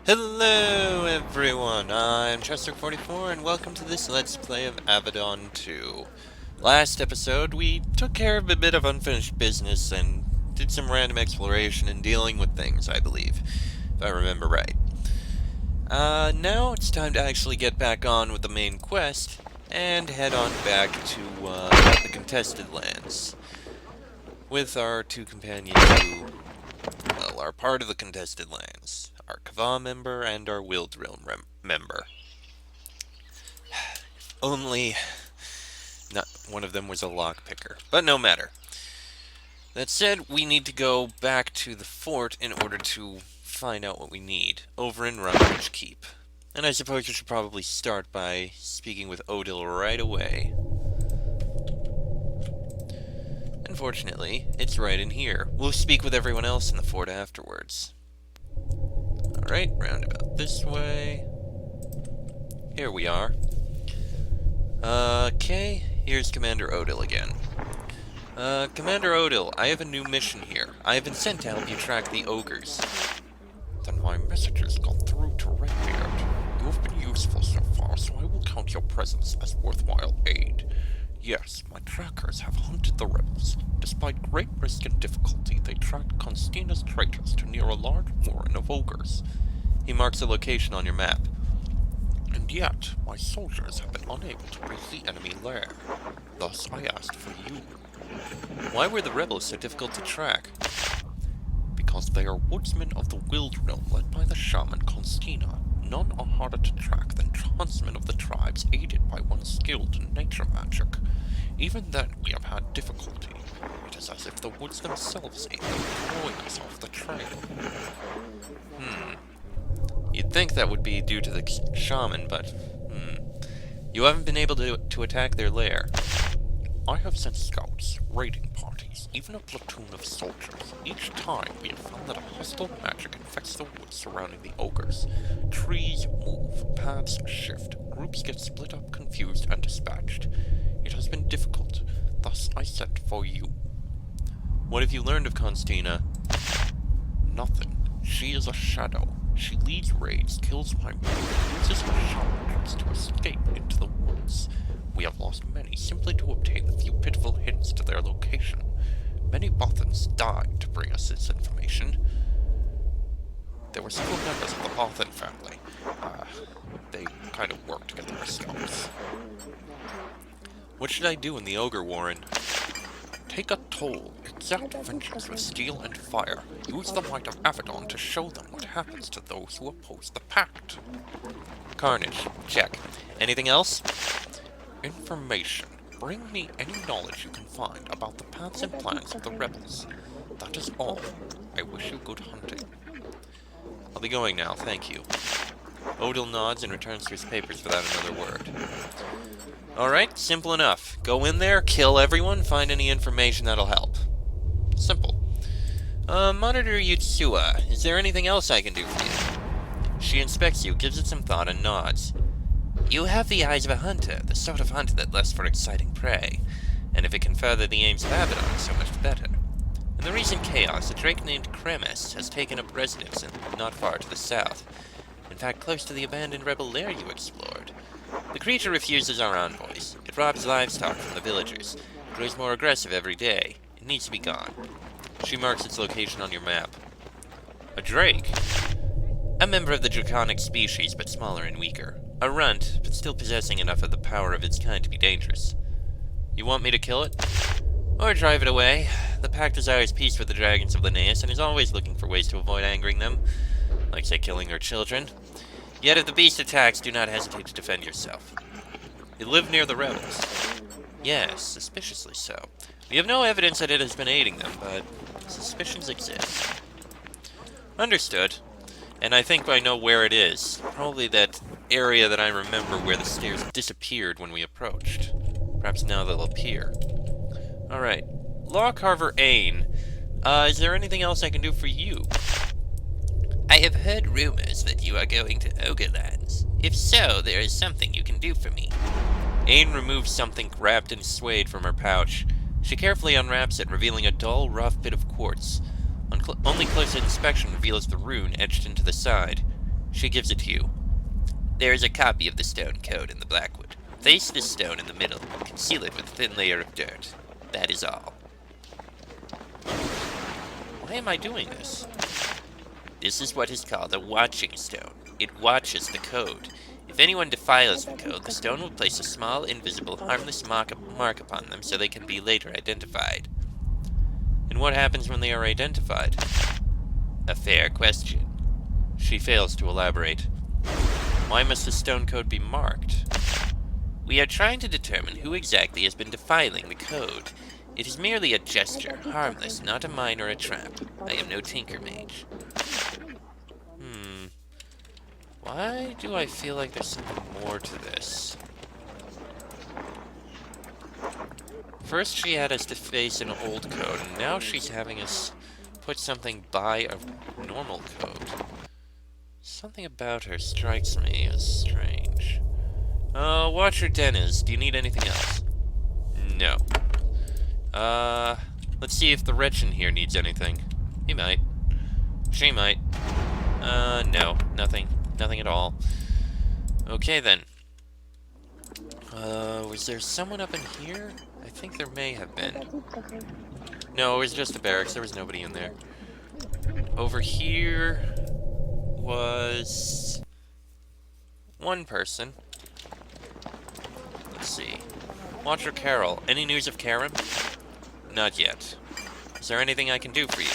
Hello everyone, I'm Chester44 and welcome to this Let's Play of Avadon 2. Last episode, we took care of a bit of unfinished business and did some random exploration and dealing with things, I believe, if I remember right. Now it's time to actually get back on with the main quest and head on back to the contested lands with our two companions who, well, are part of the contested lands. Our Kava member and our Wildrill member. Only not one of them was a lockpicker, but no matter. That said, we need to go back to the fort in order to find out what we need over in Rutledge Keep. And I suppose we should probably start by speaking with Odelle right away. Unfortunately, it's right in here. We'll speak with everyone else in the fort afterwards. Alright, roundabout this way. Here we are. Okay, here's Commander Odelle again. Commander Odelle, I have a new mission here. I have been sent to help you track the ogres. Then my messages got through to Redbeard. You have been useful so far, so I will count your presence as worthwhile aid. Yes, my trackers have hunted the rebels. Despite great risk and difficulty, they tracked Constantina's traitors to near a large warren of ogres. He marks a location on your map. And yet, my soldiers have been unable to reach the enemy lair. Thus, I asked for you. Why were the rebels so difficult to track? Because they are woodsmen of the Wild Realm led by the shaman Constantina. None are harder to track than huntsmen of the tribes aided by one skilled in nature magic. Even then, we have had difficulty. It is as if the woods themselves aid them, throwing us off the trail. You'd think that would be due to the shaman, but, You haven't been able to attack their lair. I have sent scouts, raiding parties, even a platoon of soldiers. Each time we have found that a hostile magic infects the woods surrounding the ogres. Trees move, paths shift, groups get split up, confused, and dispatched. It has been difficult, thus I sent for you. What have you learned of Constantina? Nothing. She is a shadow. She leads raids, kills my men, and uses her shaman to escape into the woods. We have lost many simply to obtain the few pitiful hints to their location. Many Bothans died to bring us this information. There were several members of the Bothan family. They kind of worked together as scouts. What should I do in the Ogre Warren? Take a toll, exact vengeance with steel and fire. Use the might of Avadon to show them what happens to those who oppose the pact. Carnage. Check. Anything else? Information. Bring me any knowledge you can find about the paths and plans of the rebels. That is all. I wish you good hunting. I'll be going now, thank you. Odelle nods and returns to his papers without another word. Alright, simple enough. Go in there, kill everyone, find any information that'll help. Simple. Monitor Yutsua, is there anything else I can do for you? She inspects you, gives it some thought, and nods. You have the eyes of a hunter, the sort of hunter that lusts for exciting prey. And if it can further the aims of Avadon, so much better. In the recent chaos, a drake named Kremis has taken up residence not far to the south. In fact, close to the abandoned rebel lair you explored. The creature refuses our envoys. It robs livestock from the villagers. It grows more aggressive every day. It needs to be gone. She marks its location on your map. A drake? A member of the draconic species, but smaller and weaker. A runt, but still possessing enough of the power of its kind to be dangerous. You want me to kill it? Or drive it away? The pack desires peace with the dragons of Linnaeus and is always looking for ways to avoid angering them. Like, say, killing her children. Yet if the beast attacks, do not hesitate to defend yourself. You live near the rebels. Yes, suspiciously so. We have no evidence that it has been aiding them, but suspicions exist. Understood. And I think I know where it is. Probably that area that I remember where the stairs disappeared when we approached. Perhaps now they'll appear. Alright. Law Carver Ain. Is there anything else I can do for you? I have heard rumors that you are going to Ogrelands. If so, there is something you can do for me. Ain removes something wrapped in suede from her pouch. She carefully unwraps it, revealing a dull, rough bit of quartz. Only closer inspection reveals the rune etched into the side. She gives it to you. There is a copy of the stone code in the Blackwood. Place this stone in the middle. Conceal it with a thin layer of dirt. That is all. Why am I doing this? This is what is called a watching stone. It watches the code. If anyone defiles the code, the stone will place a small, invisible, harmless mark upon them so they can be later identified. And what happens when they are identified? A fair question. She fails to elaborate. Why must the stone code be marked? We are trying to determine who exactly has been defiling the code. It is merely a gesture, harmless, not a mine or a trap. I am no tinker mage. Why do I feel like there's something more to this? First she had us to face an old code, and now she's having us put something by a normal code. Something about her strikes me as strange. Watcher Dennis, do you need anything else? No. Let's see if the wretch in here needs anything. He might. She might. No, nothing. Nothing at all. Okay, then. Was there someone up in here? I think there may have been. No, it was just a barracks. There was nobody in there. Over here was one person. Let's see. Watcher Carol. Any news of Karen? Not yet. Is there anything I can do for you?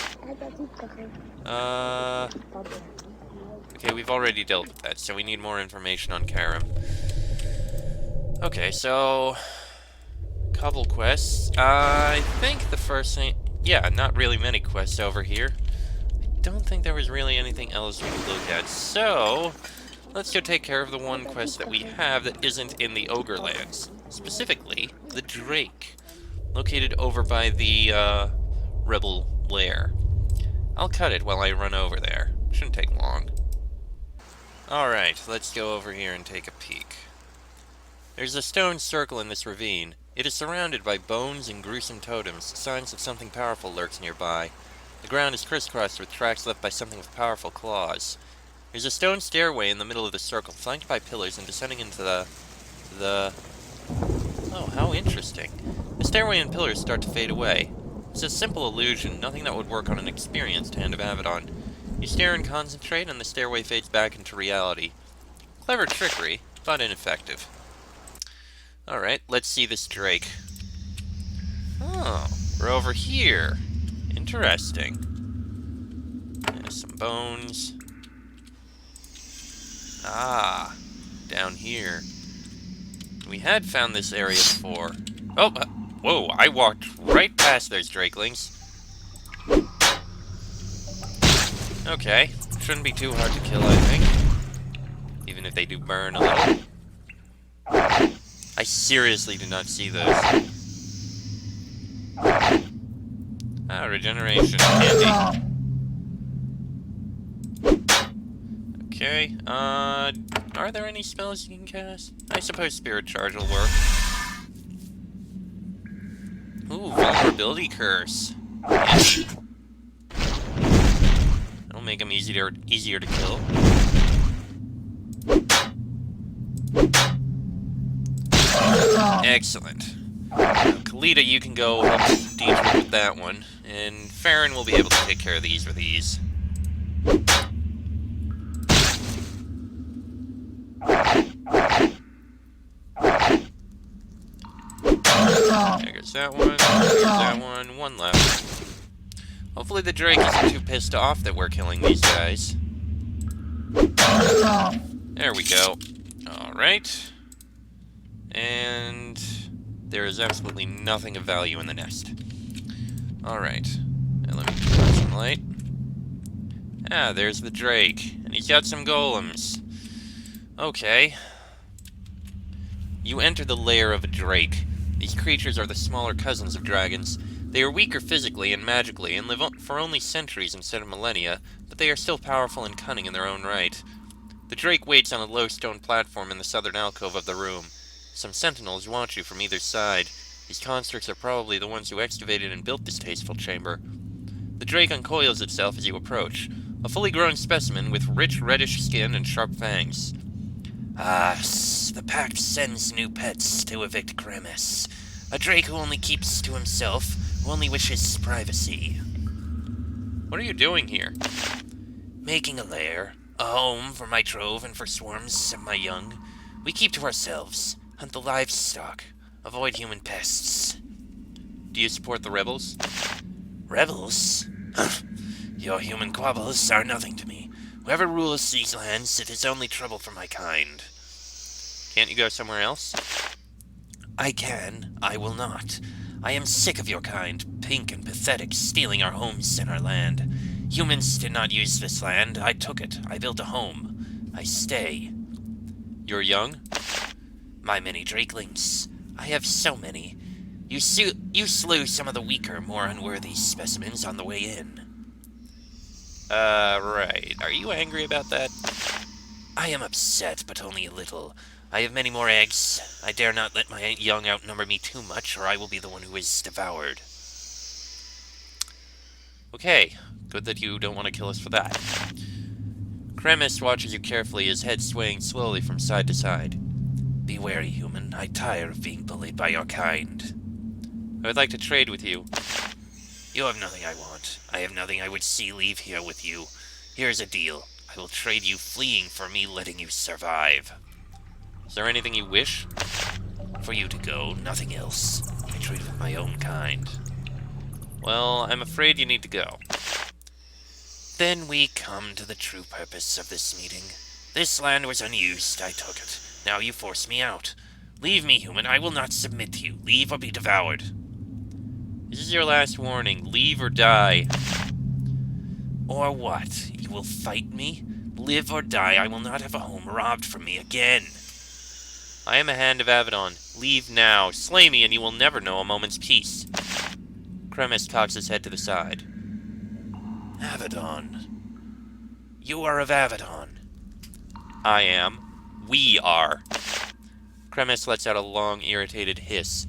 Okay, we've already dealt with that, so we need more information on Karen. Okay, so couple quests. I think the first thing... Yeah, not really many quests over here. I don't think there was really anything else we could look at, so let's go take care of the one quest that we have that isn't in the Ogre Lands. Specifically, the Drake, located over by the, Rebel Lair. I'll cut it while I run over there. Shouldn't take long. Alright, let's go over here and take a peek. There's a stone circle in this ravine. It is surrounded by bones and gruesome totems, signs that something powerful lurks nearby. The ground is crisscrossed with tracks left by something with powerful claws. There's a stone stairway in the middle of the circle, flanked by pillars and descending into the... Oh, how interesting. The stairway and pillars start to fade away. It's a simple illusion, nothing that would work on an experienced hand of Avadon. You stare and concentrate, and the stairway fades back into reality. Clever trickery, but ineffective. Alright, let's see this Drake. Oh, we're over here. Interesting. There's some bones. Ah, down here. We had found this area before. Oh, whoa, I walked right past those Drakelings. Okay, shouldn't be too hard to kill, I think. Even if they do burn a little. I seriously did not see those. Ah, regeneration. Handy. Okay, are there any spells you can cast? I suppose Spirit Charge will work. Ooh, Vulnerability Curse. Yeah. That'll make them easier to kill. Excellent. Kalita, you can go help Diedrich with that one, and Farron will be able to take care of these with ease. There goes that one, there's that one left. Hopefully the Drake isn't too pissed off that we're killing these guys. There we go. Alright. And there is absolutely nothing of value in the nest. Alright. Now let me turn on some light. Ah, there's the Drake. And he's got some golems. Okay. You enter the lair of a Drake. These creatures are the smaller cousins of dragons. They are weaker physically and magically, and live for only centuries instead of millennia, but they are still powerful and cunning in their own right. The Drake waits on a low stone platform in the southern alcove of the room. Some sentinels watch you from either side. These constructs are probably the ones who excavated and built this tasteful chamber. The Drake uncoils itself as you approach. A fully grown specimen with rich reddish skin and sharp fangs. The Pact sends new pets to evict Kremis. A drake who only keeps to himself, who only wishes privacy. What are you doing here? Making a lair, a home for my trove and for swarms of my young. We keep to ourselves, hunt the livestock, avoid human pests. Do you support the rebels? Rebels? Your human quabbles are nothing to me. Whoever rules these lands, it is only trouble for my kind. Can't you go somewhere else? I can. I will not. I am sick of your kind, pink and pathetic, stealing our homes and our land. Humans did not use this land. I took it. I built a home. I stay. You're young? My many drakelings. I have so many. You slew some of the weaker, more unworthy specimens on the way in. Right. Are you angry about that? I am upset, but only a little. I have many more eggs. I dare not let my young outnumber me too much, or I will be the one who is devoured. Okay. Good that you don't want to kill us for that. Kremis watches you carefully, his head swaying slowly from side to side. Be wary, human. I tire of being bullied by your kind. I would like to trade with you. You have nothing I want. I have nothing I would see leave here with you. Here's a deal. I will trade you fleeing for me letting you survive. Is there anything you wish? For you to go, nothing else. I trade with my own kind. Well, I'm afraid you need to go. Then we come to the true purpose of this meeting. This land was unused, I took it. Now you force me out. Leave me, human, I will not submit to you. Leave or be devoured. This is your last warning. Leave or die. Or what? You will fight me? Live or die, I will not have a home robbed from me again. I am a hand of Avadon. Leave now. Slay me and you will never know a moment's peace. Kremis cocks his head to the side. Avadon. You are of Avadon. I am. We are. Kremis lets out a long, irritated hiss.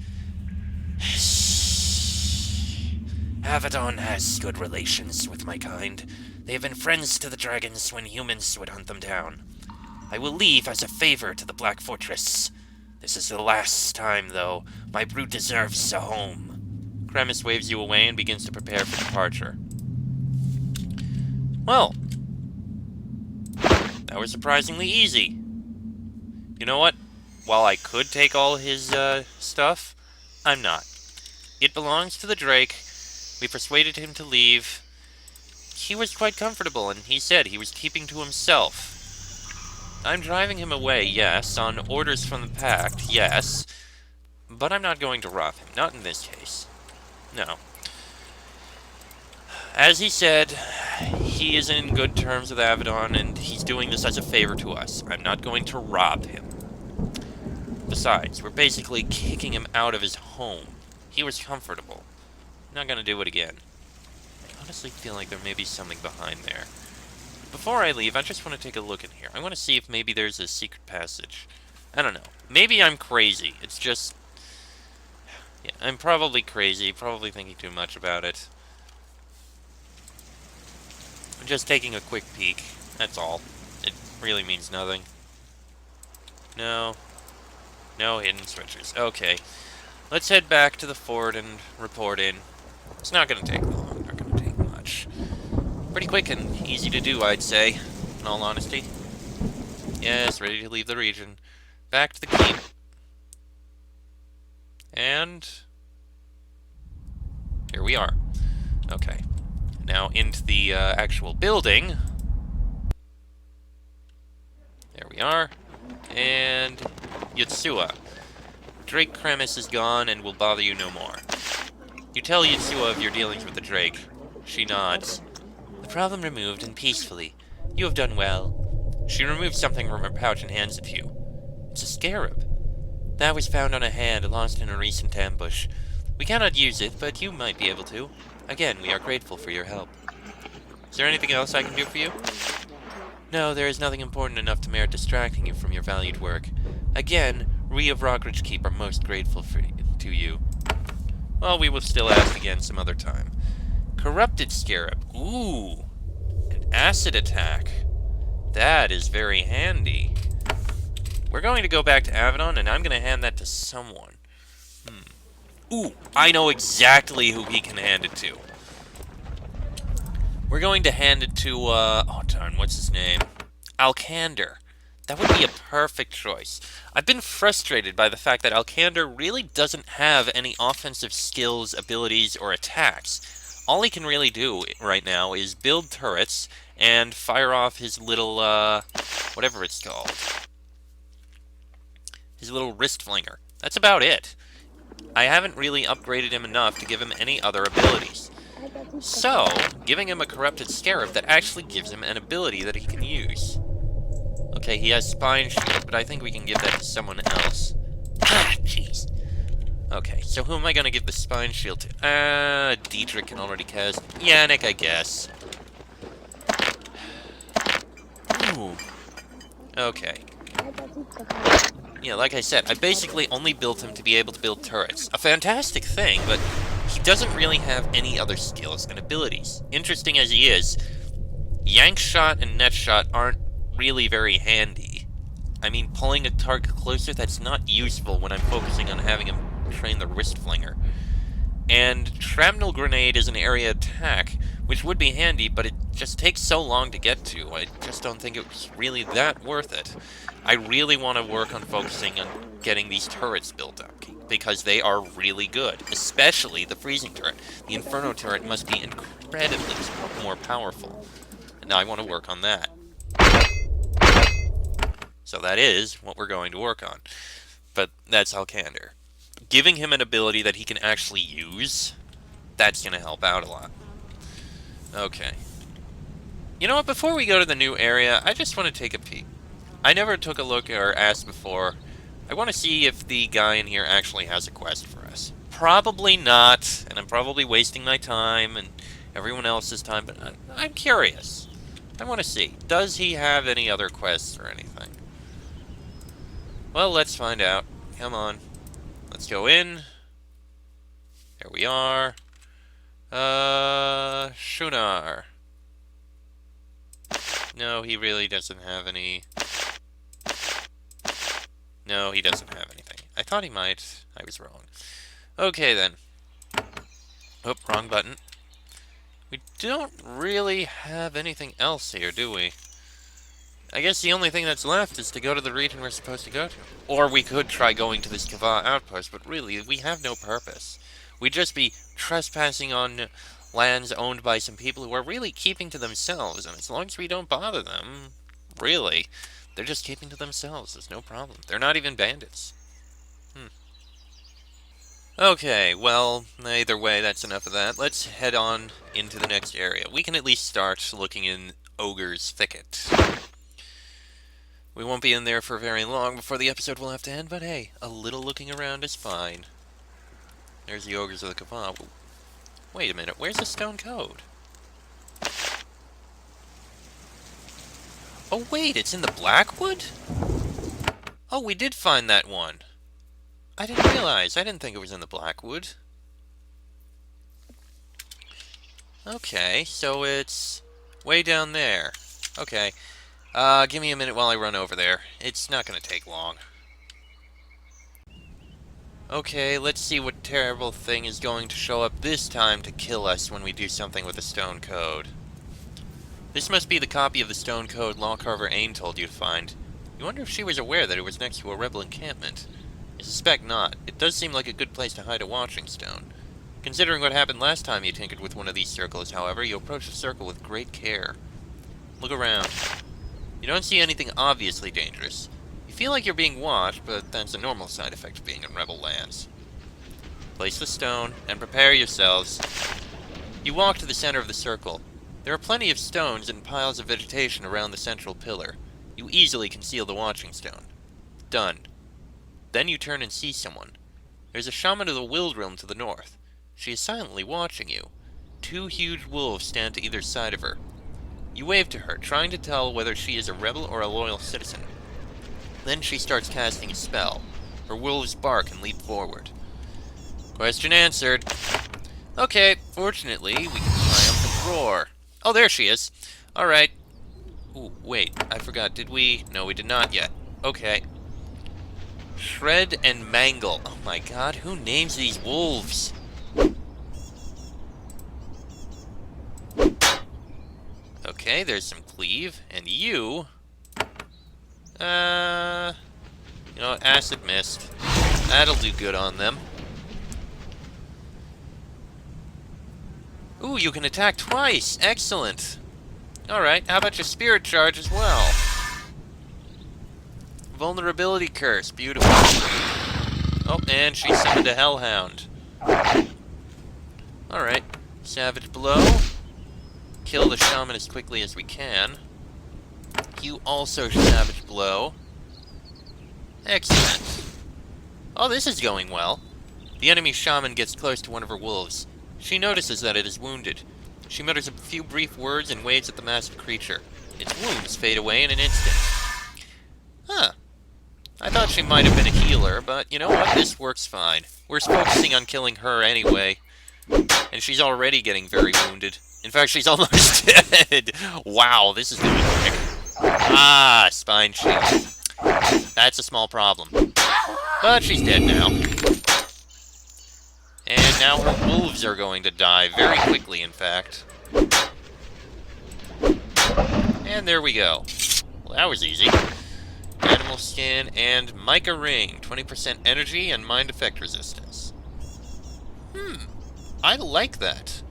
Avadon has good relations with my kind. They have been friends to the dragons when humans would hunt them down. I will leave as a favor to the Black Fortress. This is the last time, though. My brood deserves a home. Kremis waves you away and begins to prepare for departure. Well, that was surprisingly easy. You know what? While I could take all his stuff, I'm not. It belongs to the Drake. We persuaded him to leave. He was quite comfortable, and he said he was keeping to himself. I'm driving him away, yes, on orders from the Pact, yes, but I'm not going to rob him, not in this case. No. As he said, he is in good terms with Avadon, and he's doing this as a favor to us. I'm not going to rob him. Besides, we're basically kicking him out of his home. He was comfortable. I'm not going to do it again. I honestly feel like there may be something behind there. Before I leave, I just want to take a look in here. I want to see if maybe there's a secret passage. I don't know. Maybe I'm crazy. It's just... yeah, I'm probably crazy, probably thinking too much about it. I'm just taking a quick peek. That's all. It really means nothing. No. No hidden switches. Okay. Let's head back to the fort and report in. It's not going to take long. Not going to take much. Pretty quick and easy to do, I'd say, in all honesty. Yes, ready to leave the region. Back to the keep. And... here we are. Okay. Now into the actual building. There we are. And... Yotsuya. Drake Kremis is gone and will bother you no more. You tell Yotsuya of your dealings with the Drake. She nods. The problem removed, and peacefully. You have done well. She removes something from her pouch and hands it to you. It's a scarab. That was found on a hand, lost in a recent ambush. We cannot use it, but you might be able to. Again, we are grateful for your help. Is there anything else I can do for you? No, there is nothing important enough to merit distracting you from your valued work. Again, we of Rockridge Keep are most grateful to you. Well, we will still ask again some other time. Corrupted Scarab. Ooh. And Acid attack. That is very handy. We're going to go back to Avadon, and I'm going to hand that to someone. Ooh, I know exactly who he can hand it to. We're going to hand it to, oh darn, what's his name? Alcander. That would be a perfect choice. I've been frustrated by the fact that Alcander really doesn't have any offensive skills, abilities, or attacks. All he can really do right now is build turrets and fire off his little, whatever it's called. His little wrist flinger. That's about it. I haven't really upgraded him enough to give him any other abilities. So, giving him a corrupted Scarab that actually gives him an ability that he can use. Okay, he has Spine Shield, but I think we can give that to someone else. Ah, jeez. Okay, so who am I gonna give the Spine Shield to? Diedrich can already cast. Yannick, I guess. Ooh. Okay. Yeah, like I said, I basically only built him to be able to build turrets. A fantastic thing, but he doesn't really have any other skills and abilities. Interesting as he is, Yank Shot and Net Shot aren't really very handy. I mean, pulling a target closer, that's not useful when I'm focusing on having him train the Wrist Flinger. And Shrapnel Grenade is an area attack, which would be handy, but it just takes so long to get to. I just don't think it's really that worth it. I really want to work on focusing on getting these turrets built up, because they are really good, especially the Freezing Turret. The Inferno Turret must be incredibly more powerful, and I want to work on that. So that is what we're going to work on. But that's Alcander. Giving him an ability that he can actually use, that's going to help out a lot. Okay. You know what, before we go to the new area, I just want to take a peek. I never took a look or asked before. I want to see if the guy in here actually has a quest for us. Probably not, and I'm probably wasting my time and everyone else's time, but I'm curious. I want to see. Does he have any other quests or anything? Well, let's find out. Come on. Let's go in. There we are. Shunar. No, he really doesn't have any. No, he doesn't have anything. I thought he might. I was wrong. Okay, then. Oh, wrong button. We don't really have anything else here, do we? I guess the only thing that's left is to go to the region we're supposed to go to. Or we could try going to this Kava outpost, but really, we have no purpose. We'd just be trespassing on lands owned by some people who are really keeping to themselves, and as long as we don't bother them, really, they're just keeping to themselves. There's no problem. They're not even bandits. Okay, well, either way, that's enough of that. Let's head on into the next area. We can at least start looking in Ogre's Thicket. We won't be in there for very long before the episode will have to end, but hey, a little looking around is fine. There's the Ogres of the Kava. Wait a minute, where's the stone code? Oh wait, it's in the Blackwood? Oh, we did find that one. I didn't realize. I didn't think it was in the Blackwood. Okay, so it's way down there. Okay. Give me a minute while I run over there. It's not going to take long. Okay, let's see what terrible thing is going to show up this time to kill us when we do something with the stone code. This must be the copy of the stone code Law Carver Ain told you to find. You wonder if she was aware that it was next to a rebel encampment. I suspect not. It does seem like a good place to hide a watching stone. Considering what happened last time you tinkered with one of these circles, however, you approach the circle with great care. Look around. You don't see anything obviously dangerous. You feel like you're being watched, but that's a normal side effect of being in rebel lands. Place the stone, and prepare yourselves. You walk to the center of the circle. There are plenty of stones and piles of vegetation around the central pillar. You easily conceal the watching stone. Done. Then you turn and see someone. There's a shaman of the Wild Realm to the north. She is silently watching you. 2 huge wolves stand to either side of her. You wave to her, trying to tell whether she is a rebel or a loyal citizen. Then she starts casting a spell. Her wolves bark and leap forward. Question answered. Okay, fortunately, we can triumphant roar. Oh, there she is. Alright. Ooh, wait, I forgot. Did we? No, we did not yet. Okay. Shred and mangle. Oh my god, who names these wolves? Okay, there's some cleave. And you... You know, acid mist. That'll do good on them. Ooh, you can attack twice. Excellent. Alright, how about your spirit charge as well? Vulnerability curse. Beautiful. Oh, and she summoned a hellhound. Alright. Savage blow. Kill the shaman as quickly as we can. You also savage blow. Excellent. Oh, this is going well. The enemy shaman gets close to one of her wolves. She notices that it is wounded. She mutters a few brief words and waves at the massive creature. Its wounds fade away in an instant. Huh. I thought she might have been a healer, but you know what? This works fine. We're focusing on killing her anyway. And she's already getting very wounded. In fact, she's almost dead. Wow, this is going quick. Ah, spine shield. That's a small problem. But she's dead now. And now her wolves are going to die very quickly, in fact. And there we go. Well, that was easy. Animal skin and mica ring. 20% energy and mind effect resistance. I like that.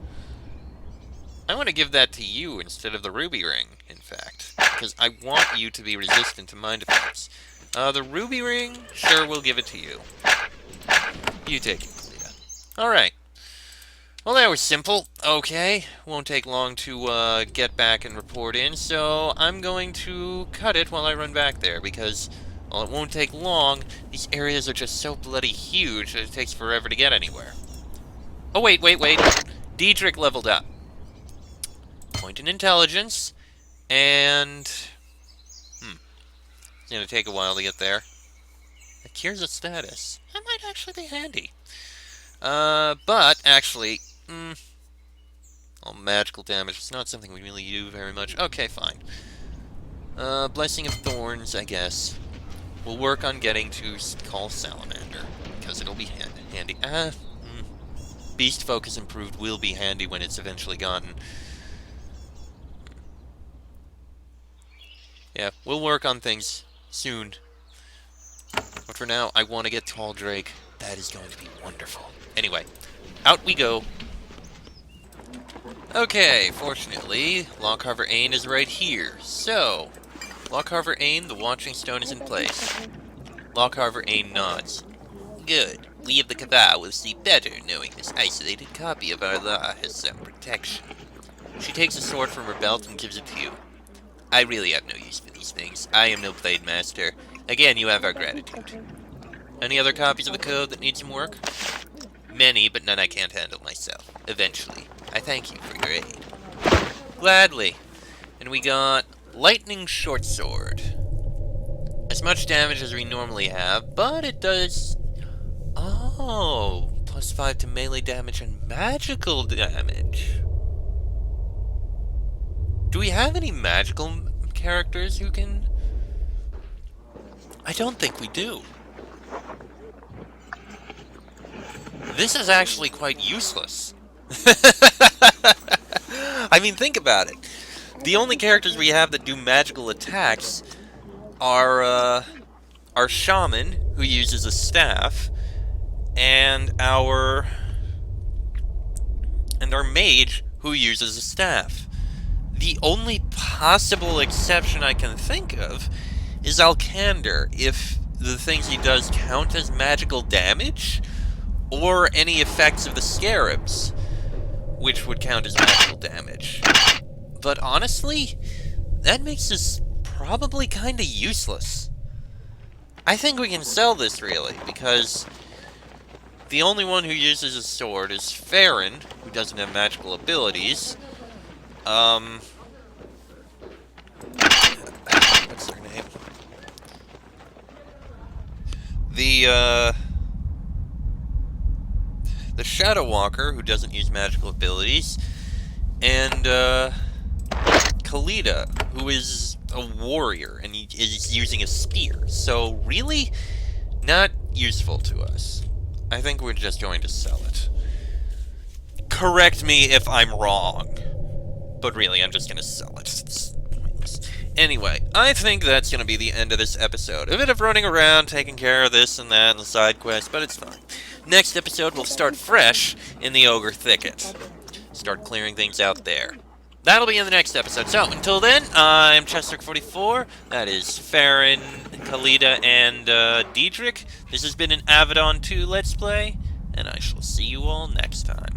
I want to give that to you instead of the ruby ring, in fact. Because I want you to be resistant to mind effects. The ruby ring, sure, we'll give it to you. You take it, Clea. Alright. Well, that was simple. Okay. Won't take long to get back and report in, so I'm going to cut it while I run back there, because, well, it won't take long. These areas are just so bloody huge that it takes forever to get anywhere. Oh, wait. Diedrich leveled up. Point in intelligence, and... It's gonna take a while to get there. It cures a status. That might actually be handy. But, actually... Oh, magical damage. It's not something we really do very much. Okay, fine. Blessing of Thorns, I guess. We'll work on getting to call Salamander, because it'll be handy. Beast Focus Improved will be handy when it's eventually gotten. Yeah, we'll work on things soon. But for now, I want to get Tall Drake. That is going to be wonderful. Anyway, out we go. Okay, fortunately, Lock Carver Ain is right here. So, Lock Carver Ain, the Watching Stone is in place. Lock Carver Ain nods. Good. We of the Cabal will see better knowing this isolated copy of our law has some protection. She takes a sword from her belt and gives it to you. I really have no use for these things. I am no blade master. Again, you have our gratitude. Any other copies of the code that need some work? Many, but none I can't handle myself. Eventually. I thank you for your aid. Gladly. And we got Lightning Short Sword. As much damage as we normally have, but it does... Oh, +5 to melee damage and magical damage. Do we have any magical characters who can... I don't think we do. This is actually quite useless. I mean, think about it. The only characters we have that do magical attacks are our shaman, who uses a staff, and our mage, who uses a staff. The only possible exception I can think of is Alcander, if the things he does count as magical damage, or any effects of the Scarabs, which would count as magical damage. But honestly, that makes this probably kinda useless. I think we can sell this, really, because the only one who uses a sword is Farron, who doesn't have magical abilities. What's her name? The Shadow Walker, who doesn't use magical abilities, and, Kalita, who is a warrior and he is using a spear. So really, not useful to us. I think we're just going to sell it. Correct me if I'm wrong. But really, I'm just going to sell it. It's pointless. Anyway, I think that's going to be the end of this episode. A bit of running around, taking care of this and that and the side quest, but it's fine. Next episode, we'll start fresh in the Ogre Thicket. Start clearing things out there. That'll be in the next episode. So, until then, I'm Chester44. That is Farron, Kalita, and Diedrich. This has been an Avadon 2 Let's Play, and I shall see you all next time.